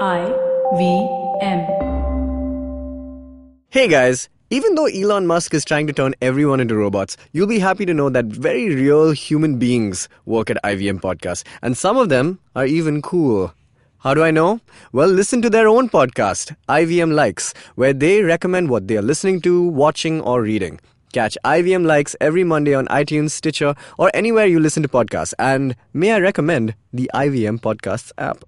IVM. Hey guys, even though Elon Musk is trying to turn everyone into robots, you'll be happy to know that very real human beings work at IVM Podcast, and some of them are even cool. How do I know? Well, listen to their own podcast, IVM Likes, where they recommend what they are listening to, watching, or reading. Catch IVM Likes every Monday on iTunes, Stitcher, or anywhere you listen to podcasts. And may I recommend the IVM Podcasts app.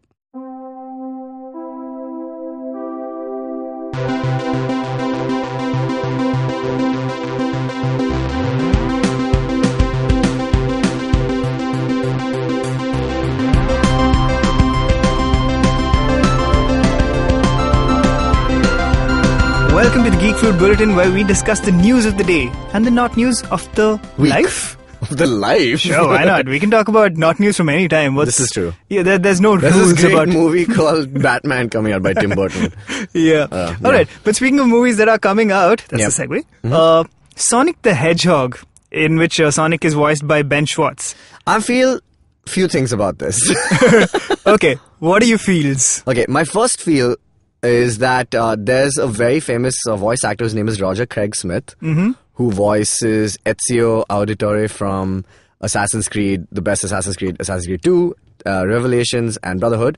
Welcome to the Geek Food Bulletin, where we discuss the news of the day and the not news of the life. Of the life? Sure, why not? We can talk about not news from any time. This is true. Yeah, there's no There's rules this great about movie called Batman coming out by Tim Burton. Yeah. All right. But speaking of movies that are coming out, that's the segue. Mm-hmm. Sonic the Hedgehog, in which Sonic is voiced by Ben Schwartz. I feel few things about this. Okay, what are your feels? Okay, my first feel is that there's a very famous voice actor, his name is Roger Craig Smith, who voices Ezio Auditore from Assassin's Creed, the best Assassin's Creed 2, Revelations, and Brotherhood.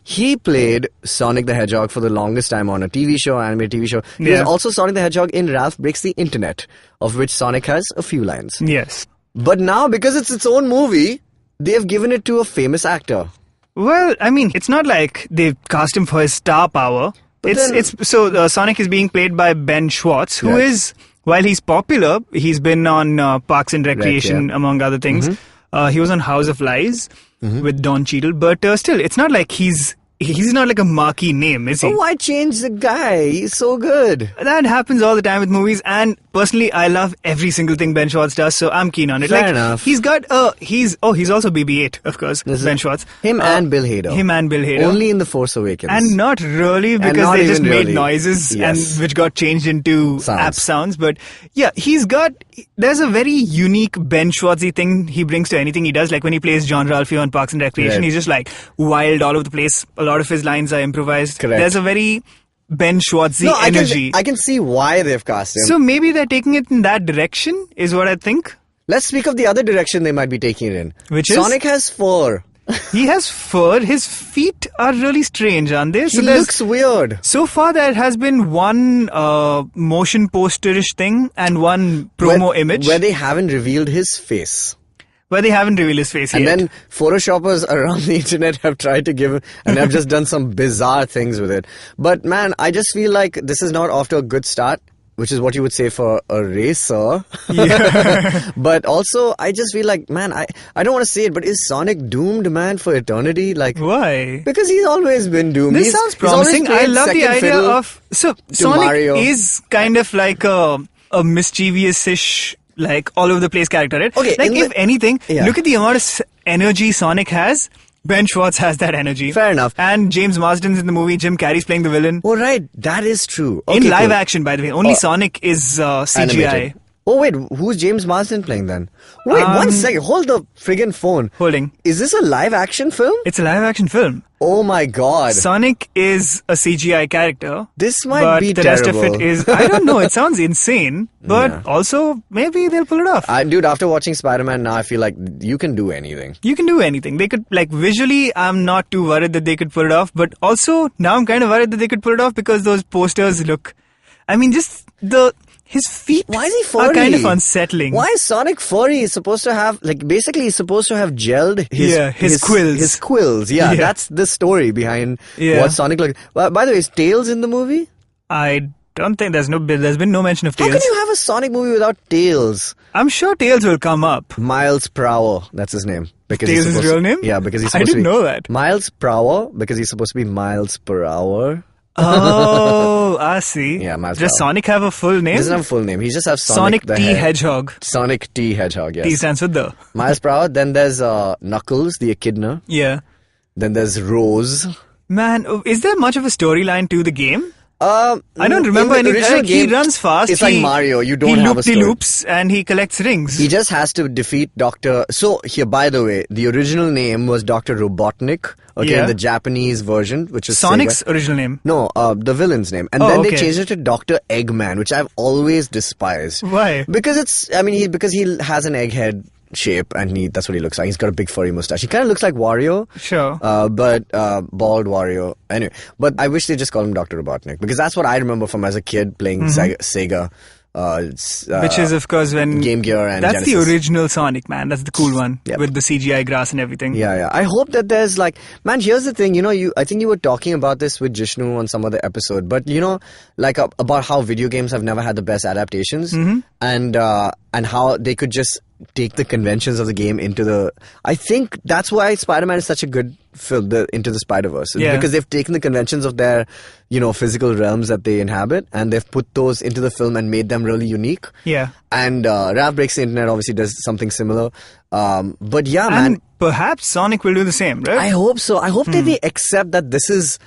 He played Sonic the Hedgehog for the longest time on a TV show, animated TV show. He was also Sonic the Hedgehog in Ralph Breaks the Internet, of which Sonic has a few lines. Yes. But now, because it's its own movie, they have given it to a famous actor. Well, I mean, it's not like they've cast him for his star power. Sonic is being played by Ben Schwartz, who is, while he's popular, he's been on Parks and Recreation, among other things. He was on House of Lies with Don Cheadle, but still, it's not like he's not like a marquee name, is he? Oh, why change the guy? He's so good. That happens all the time with movies, and personally, I love every single thing Ben Schwartz does, so I'm keen on it. Fair enough. He's got he's also BB-8, of course, Ben Schwartz. Him and Bill Hader. Only in The Force Awakens. And not really, because they just made noises and which got changed into app sounds. But yeah, there's a very unique Ben Schwartzy thing he brings to anything he does. Like when he plays John Ralphio on Parks and Recreation, he's just like wild all over the place. A lot of his lines are improvised. Correct. There's a very Ben Schwartzy energy. I can see why they've cast him. So maybe they're taking it in that direction, is what I think. Let's speak of the other direction they might be taking it in. Which is? Sonic has fur. He has fur. His feet are really strange, aren't they? He looks weird. So far, there has been one motion posterish thing and one promo image. Where they haven't revealed his face. But they haven't revealed his face yet. And then Photoshoppers around the internet have tried to give him, and have just done some bizarre things with it. But man, I just feel like this is not off to a good start, which is what you would say for a racer. Yeah. But also, I just feel like, man, I don't want to say it, but is Sonic doomed, man, for eternity? Like, why? Because he's always been doomed. This sounds promising. I love the idea of... So, Sonic Mario is kind of like a mischievous-ish, like all over the place character, right? Okay, like if anything, look at the amount of energy Sonic has. Ben Schwartz has that energy. Fair enough. And James Marsden's in the movie. Jim Carrey's playing the villain. Oh, right. That is true. Okay, in live action, by the way. Only Sonic is CGI. Animated. Oh, wait. Who's James Marsden playing then? Wait, 1 second. Hold the friggin' phone. Holding. Is this a live action film? It's a live action film. Oh my god. Sonic is a CGI character. This might be terrible. But the rest of it is... I don't know. It sounds insane. But also, maybe they'll pull it off. Dude, after watching Spider-Man now, I feel like you can do anything. You can do anything. They could, like, visually, I'm not too worried that they could pull it off. But also, now I'm kind of worried that they could pull it off because those posters look... I mean, just his feet Why is he furry? are kind of unsettling. Why is Sonic furry? He's supposed to have, basically he's supposed to have gelled his quills. His quills, yeah. That's the story behind what Sonic looks. Well, by the way, is Tails in the movie? I don't think there's been no mention of Tails. How can you have a Sonic movie without Tails? I'm sure Tails will come up. Miles Prower, that's his name. Because Tails' his real name? Yeah, because he's supposed to be... I didn't know that. Miles Prower, because he's supposed to be miles per hour. Oh, I see. Yeah, Miles Does Sonic have a full name? He doesn't have a full name. He just has Sonic T. Hedgehog. Sonic T. Hedgehog, yes. T stands for the. Miles per hour. Then there's Knuckles, the echidna. Yeah. Then there's Rose. Man, is there much of a storyline to the game? I don't remember in the any. original He game, runs fast. It's like Mario. You don't have a story. He loops and he collects rings. He just has to defeat Dr. So here, by the way, the original name was Dr. Robotnik. Okay, in the Japanese version, which is Sonic's Sega. original name. No, the villain's name, and then they changed it to Dr. Eggman, which I've always despised. Why? Because because he has an egghead shape, and that's what he looks like. He's got a big furry mustache. He kind of looks like Wario. Sure. But bald Wario. Anyway, but I wish they just called him Dr. Robotnik, because that's what I remember from as a kid playing Sega. Which is, of course, when Game Gear and that's Genesis. the original Sonic, man. That's the cool one with the CGI grass and everything. Yeah. I hope that there's man. Here's the thing. I think you were talking about this with Jishnu on some other episode, but about how video games have never had the best adaptations, and how they could just take the conventions of the game into the. I think that's why Spider-Man is such a good film, Into the Spider-Verse, because they've taken the conventions of their, physical realms that they inhabit, and they've put those into the film and made them really unique. Yeah. And Ralph Breaks the Internet obviously does something similar. But yeah, and man. Perhaps Sonic will do the same, right? I hope so. I hope that they accept that this is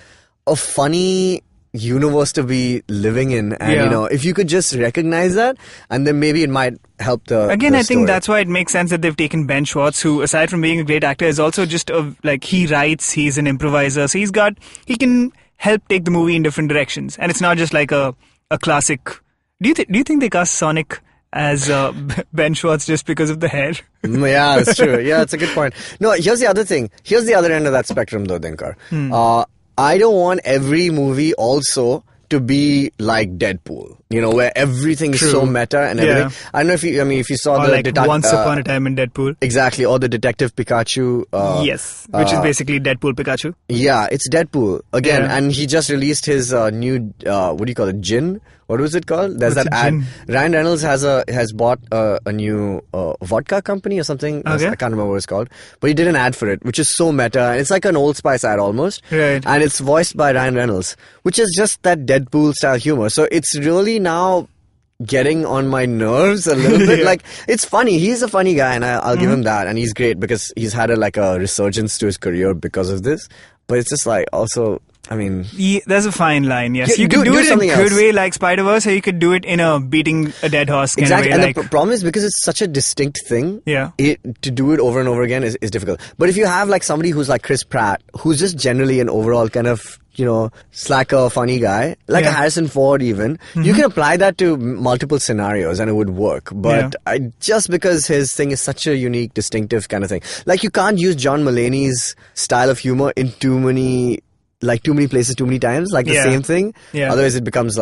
a funny universe to be living in, and if you could just recognize that, and then maybe it might help the Again, the I think story. that's why it makes sense that they've taken Ben Schwartz, who, aside from being a great actor, is also just he writes, he's an improviser, so he can help take the movie in different directions, and it's not just like a classic. Do you think they cast Sonic as Ben Schwartz just because of the hair? Yeah, that's true. Yeah, it's a good point. No, here's the other thing. Here's the other end of that spectrum, though, Dinkar. I don't want every movie also to be like Deadpool, where everything is so meta and everything. Yeah. I don't know if you saw or Once Upon a Time in Deadpool. Exactly, or the Detective Pikachu. Yes, which is basically Deadpool Pikachu. Yeah, it's Deadpool again, and he just released his new what do you call it, gin? What was it called? There's What's that a ad. gin? Ryan Reynolds has bought a new vodka company or something. Okay. I can't remember what it's called, but he did an ad for it, which is so meta, and it's like an Old Spice ad almost. Right. And it's voiced by Ryan Reynolds, which is just that Deadpool style humor. So it's really now getting on my nerves a little bit. Like, it's funny. He's a funny guy, and I'll give him that. And he's great because he's had a resurgence to his career because of this. But it's just also, there's a fine line, yes. Yeah, you could do it in a something good else. way like Spider-Verse, or you could do it in a beating a dead horse kind exactly. of way. And the problem is because it's such a distinct thing, Yeah. to do it over and over again is difficult. But if you have somebody who's like Chris Pratt, who's just generally an overall kind of, slacker, funny guy, like a Harrison Ford even, you can apply that to multiple scenarios and it would work. But just because his thing is such a unique, distinctive kind of thing. Like, you can't use John Mulaney's style of humor in too many places too many times, the same thing. Yeah. Otherwise it becomes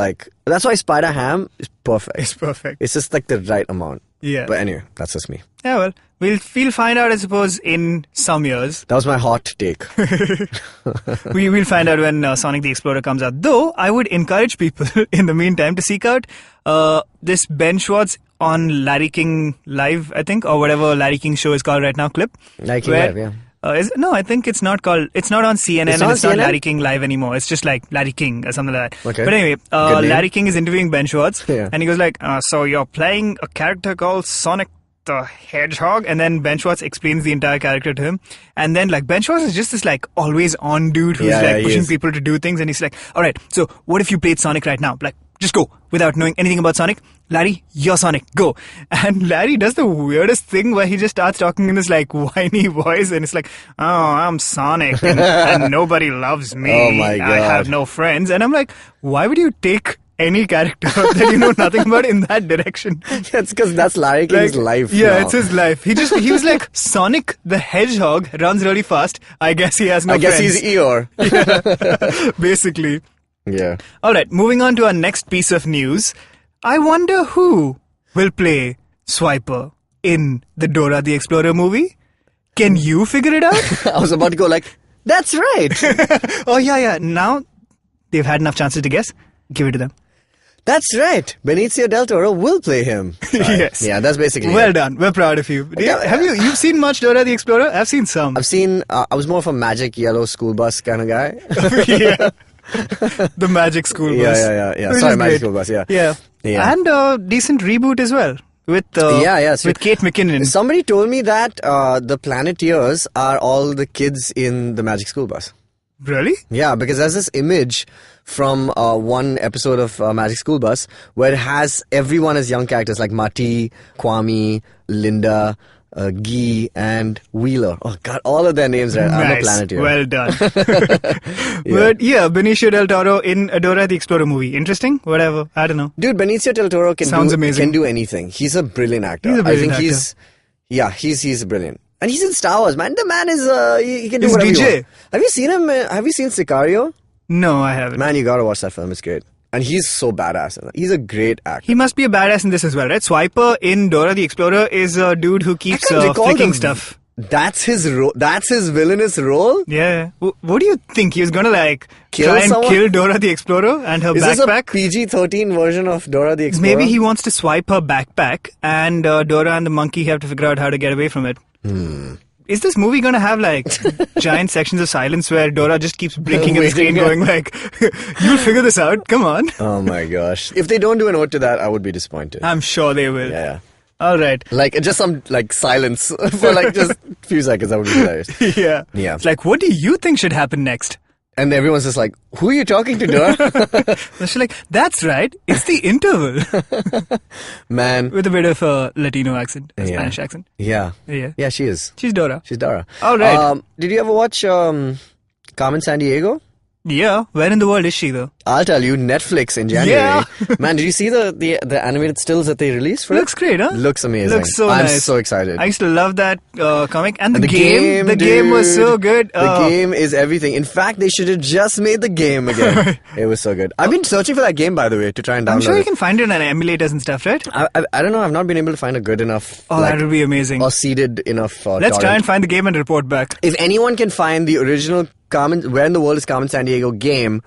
that's why Spider-Ham is perfect. It's perfect. It's just the right amount. Yeah. But anyway, that's just me. Yeah, well, we'll find out, I suppose, in some years. That was my hot take. We'll find out when Sonic the Explorer comes out. Though, I would encourage people, in the meantime, to seek out this Ben Schwartz on Larry King Live, I think, or whatever Larry King show is called right now, clip. Larry King Live, yeah. No, I think it's not on CNN, It's and not it's on not CNN? Larry King Live anymore. It's just like Larry King or something like that. Okay. But anyway, Good name. Larry King is interviewing Ben Schwartz, Yeah. and he goes like, so you're playing a character called Sonic the Hedgehog? And then Ben Schwartz explains the entire character to him. And then Ben Schwartz is just this always on dude who's he pushing is. people to do things, and he's like, alright, so what if you played Sonic right now? Just go, without knowing anything about Sonic. Larry, you're Sonic, go. And Larry does the weirdest thing where he just starts talking in this whiny voice, and it's like, oh, I'm Sonic, and nobody loves me. Oh my God. I have no friends. And I'm like, why would you take any character that you know nothing about in that direction? It's because that's Larry King's life. Yeah, now. it's his life. He was like, Sonic the Hedgehog runs really fast. I guess he has no I guess friends. he's Eeyore. Basically. Yeah. Alright, moving on to our next piece of news. I wonder who will play Swiper in the Dora the Explorer movie? Can you figure it out? I was about to go that's right. Oh, yeah. Now they've had enough chances to guess. Give it to them. That's right. Benicio del Toro will play him. Yes. Yeah, that's basically Well it. done. We're proud of you. Yeah. Have you've seen much Dora the Explorer? I've seen some. I've seen, I was more of a magic yellow school bus kind of guy. Yeah. The Magic School Bus. Yeah. Which Sorry, is Magic great. School Bus, yeah. Yeah. And a decent reboot as well. With with Kate McKinnon. Somebody told me that the Planeteers are all the kids in the Magic School Bus. Really? Yeah, because there's this image from one episode of Magic School Bus where it has everyone as young characters like Mati, Kwame, Linda, Guy, and Wheeler. Oh God, all of their names are I'm a Planeteer. Well done. But yeah, Benicio del Toro in Dora the Explorer movie. Interesting? Whatever. I don't know. Dude, Benicio del Toro can do anything. He's a brilliant actor. He's a brilliant actor. He's brilliant. And he's in Star Wars, man. The man is, he can do He's whatever DJ. he wants. Have you seen him? Have you seen Sicario? No, I haven't. Man, you gotta watch that film. It's great. And he's so badass. He's a great actor. He must be a badass in this as well, right? Swiper in Dora the Explorer is a dude who keeps flicking stuff. That's his role. That's his villainous role? Yeah. What do you think? He was gonna Kill kill Dora the Explorer and her backpack? Is this a PG-13 version of Dora the Explorer? Maybe he wants to swipe her backpack and Dora and the monkey have to figure out how to get away from it. Is this movie gonna have giant sections of silence where Dora just keeps blinking at the screen going you'll figure this out, come on. Oh my gosh. If they don't do an ode to that, I would be disappointed. I'm sure they will. Yeah. Alright. Just some silence for just a few seconds, that would be hilarious. Yeah. Yeah. It's what do you think should happen next? And everyone's just like, who are you talking to, Dora? She's like, that's right, it's the interval. Man. With a bit of a Latino accent, a Spanish accent. Yeah. Yeah. Yeah, she is. She's Dora. She's Dora. All right. Did you ever watch Carmen Sandiego? Yeah. Where in the world is she, though? I'll tell you, Netflix in January. Yeah. Man, did you see the animated stills that they released for it? Looks great, huh? Looks amazing. Looks so nice. I'm so excited. I used to love that comic. And the game. The game was so good. The game is everything. In fact, they should have just made the game again. It was so good. I've been searching for that game, by the way, to try and download it. I'm sure you can find it on emulators and stuff, right? I don't know. I've not been able to find a good enough... Oh, that would be amazing. Or seeded enough Let's try and find the game and report back. If anyone can find the original Where in the World is Carmen Sandiego game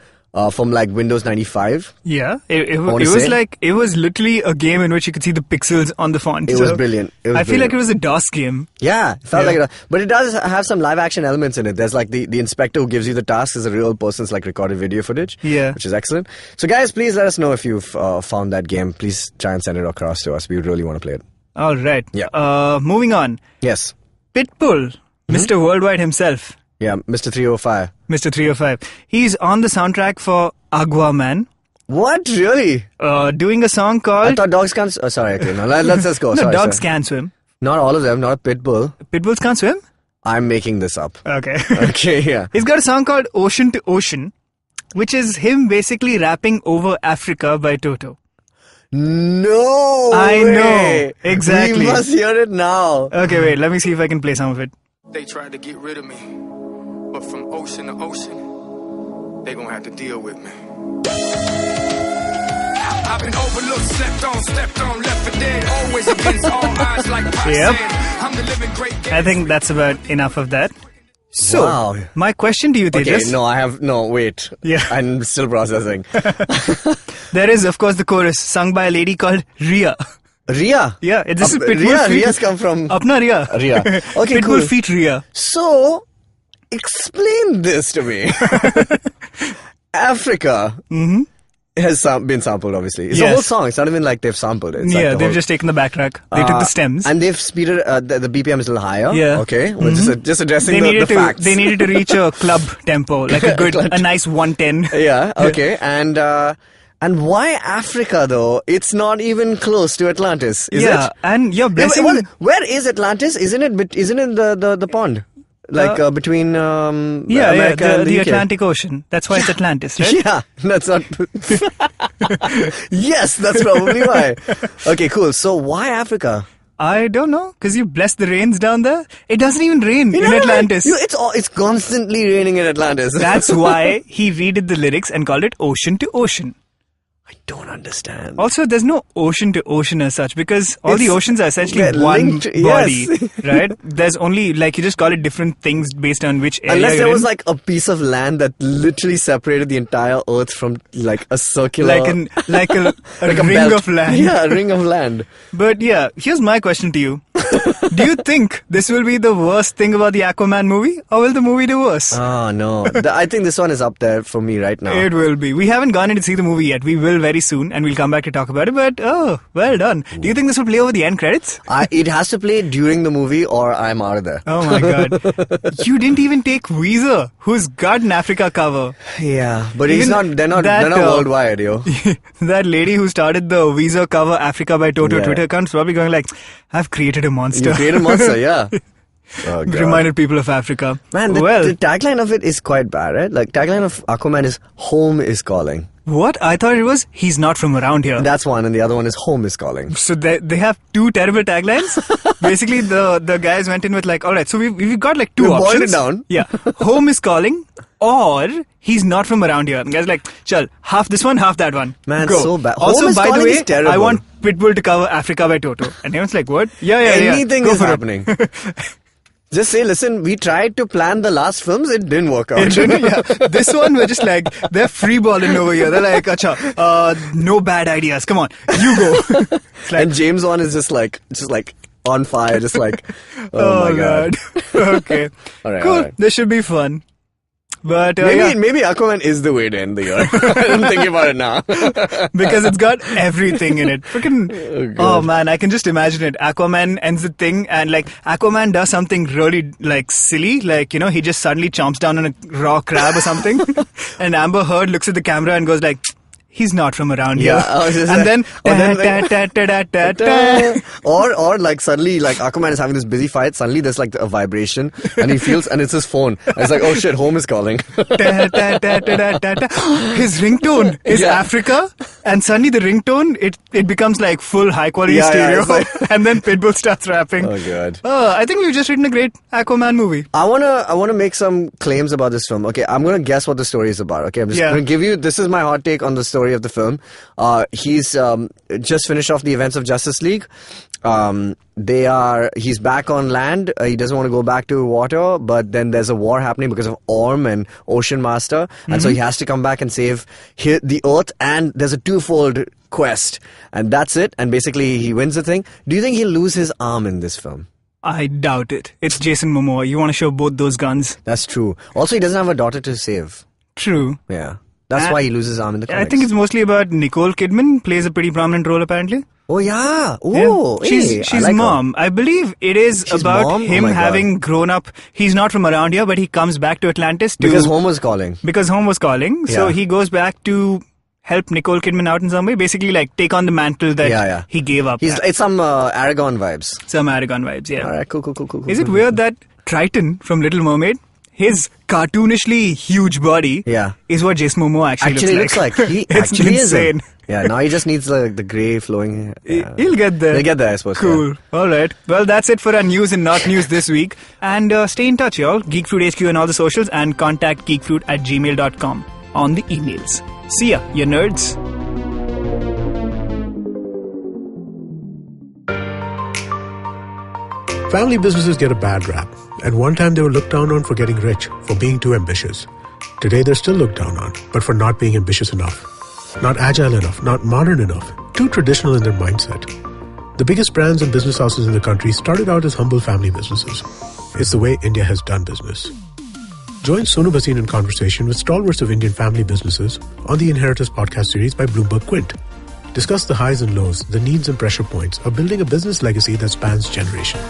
from Windows 95. Yeah, it was literally a game in which you could see the pixels on the font. It was brilliant. I feel like it was a DOS game. Yeah, it felt like it. But it does have some live action elements in it. There's the inspector who gives you the tasks is a real person's recorded video footage. Yeah. Which is excellent. So guys, please let us know if you've found that game. Please try and send it across to us. We really want to play it. All right. Yeah. Moving on. Yes. Pitbull, Mr. Worldwide himself. Yeah, Mr. 305. Mr. 305. He's on the soundtrack for Aquaman. What? Really? Doing a song called... I thought dogs can't... Oh, sorry. Okay, no, let's just go. No, dogs can swim. Not all of them. Not a Pitbull. Pitbulls can't swim? I'm making this up. Okay. Okay, yeah. He's got a song called Ocean to Ocean, which is him basically rapping over Africa by Toto. No I way. know. Exactly. We must hear it now. Okay, wait. Let me see if I can play some of it. They tried to get rid of me, but from ocean to ocean, they gonna have to deal with me. I've been overlooked, stepped on, left for dead. Always against all odds like Pac Yep. said. I'm the living great. I think that's about enough of that. So, Wow. my question to you, Tejas. Okay, wait. Yeah. I'm still processing. There is, of course, the chorus sung by a lady called Ria. Ria? Yeah, this is Pitbull feat. Ria's come from... Apna Ria. Ria. Okay, Pitbull cool. feat Ria. So, explain this to me. Africa has been sampled, obviously. It's a whole song. It's not even like they've sampled it. It's they've just taken the backtrack. They took the stems. And they've speeded the BPM is a little higher. Yeah. Okay. We're just addressing the facts. They needed to reach a club tempo, like a nice 110. Yeah. Okay. And why Africa though? It's not even close to Atlantis, is it? And you're blessing. Where is Atlantis? Isn't it the pond? Between America and the UK. Atlantic Ocean. That's why it's Atlantis, right? Yeah, that's not... Yes, that's probably why. Okay, cool. So why Africa? I don't know, because you bless the rains down there. It doesn't even rain in Atlantis. It's constantly raining in Atlantis. That's why he redid the lyrics and called it Ocean to Ocean. I don't understand. Also, there's no ocean to ocean as such because all the oceans are essentially one linked, body, yes. right? There's only, you just call it different things based on which area Unless there you're was in. a piece of land that literally separated the entire earth from a circular... Like a ring belt. of land. Yeah, a ring of land. But yeah, here's my question to you. Do you think this will be the worst thing about the Aquaman movie, or will the movie do worse? Oh, no. I think this one is up there for me right now. It will be. We haven't gone in to see the movie yet. We will very soon, and we'll come back to talk about it. But, well done. Do you think this will play over the end credits? It has to play during the movie or I'm out of there. Oh my God. You didn't even take Weezer, who's got an Africa cover. Yeah, but Even they're not worldwide, yo. That lady who started the Weezer cover Africa by Toto Twitter account is probably going like, I've created a monster. You created a monster, yeah. Oh, God. Reminded people of Africa. Man, the tagline of it is quite bad, right? Like, tagline of Aquaman is home is calling. What? I thought it was he's not from around here. That's one, and the other one is home is calling. So they have two terrible taglines. Basically, the guys went in with like, all right, so we've got like two options. Boiled it down. Yeah, home is calling, or he's not from around here. And guys like, chal, half this one, half that one. Man, go. So bad. Also, home is by calling the way, is terrible. I want Pitbull to cover Africa by Toto. And everyone's like, what? Yeah. Anything Go is for happening. Just say, listen, we tried to plan the last films, it didn't work out. This one, we're just like, they're freeballing over here. They're like, acha, no bad ideas. Come on, you go. Like, and James Wan is just like on fire, just like, oh my God. Okay. All right, cool. all right. This should be fun. But maybe Aquaman is the way to end the year. I'm thinking about it now. Because it's got everything in it. Freaking, oh man, I can just imagine it. Aquaman ends the thing and like Aquaman does something really like silly, like, you know, he just suddenly chomps down on a raw crab or something. And Amber Heard looks at the camera and goes like, he's not from around here. And then or like suddenly like Aquaman is having this busy fight, suddenly there's like a vibration and he feels, and it's his phone. And it's like, oh shit, home is calling. His ringtone is Africa, and suddenly the ringtone it becomes like full high quality stereo, and then Pitbull starts rapping. Oh God. I think we've just written a great Aquaman movie. I wanna make some claims about this film. Okay, I'm gonna guess what the story is about. Okay, I'm just gonna give you, this is my hot take on the story of the film. He's just finished off the events of Justice League. He's back on land. He doesn't want to go back to water, but then there's a war happening because of Orm and Ocean Master, and so he has to come back and save the Earth. And there's a twofold quest, and that's it. And basically, he wins the thing. Do you think he'll lose his arm in this film? I doubt it. It's Jason Momoa. You want to show both those guns. That's true. Also, he doesn't have a daughter to save. True. Yeah. That's why he loses his arm in the comics. I think it's mostly about Nicole Kidman plays a pretty prominent role apparently. Oh yeah. Oh, yeah. She's like mom. Her. I believe it is about him having grown up. He's not from around here, but he comes back to Atlantis because home was calling. So he goes back to help Nicole Kidman out in some way. Basically, like take on the mantle that he gave up. It's some Aragon vibes. Some Aragon vibes. Yeah. All right. Cool. Is it weird that Triton from Little Mermaid, his cartoonishly huge body is what Jason Momoa actually looks like. He it's actually insane. Yeah, now he just needs the grey flowing. He'll get there. He'll get there, I suppose. Cool. Yeah. All right. Well, that's it for our news and not news this week. And stay in touch, y'all. Geekfruit HQ on all the socials, and contact geekfruit@gmail.com on the emails. See ya, you nerds. Family businesses get a bad rap, and one time they were looked down on for getting rich, for being too ambitious. Today they're still looked down on, but for not being ambitious enough. Not agile enough, not modern enough, too traditional in their mindset. The biggest brands and business houses in the country started out as humble family businesses. It's the way India has done business. Join Sonu Bhasin in conversation with stalwarts of Indian family businesses on the Inheritors podcast series by Bloomberg Quint. Discuss the highs and lows, the needs and pressure points of building a business legacy that spans generation.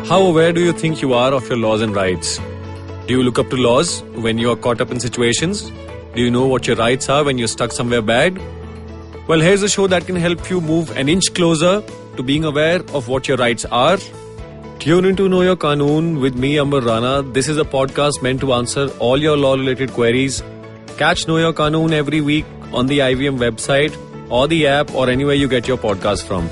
How aware do you think you are of your laws and rights? Do you look up to laws when you are caught up in situations? Do you know what your rights are when you're stuck somewhere bad? Well, here's a show that can help you move an inch closer to being aware of what your rights are. Tune into Know Your Qanoon with me, Amber Rana. This is a podcast meant to answer all your law-related queries. Catch Know Your Qanoon every week on the IVM website or the app or anywhere you get your podcast from.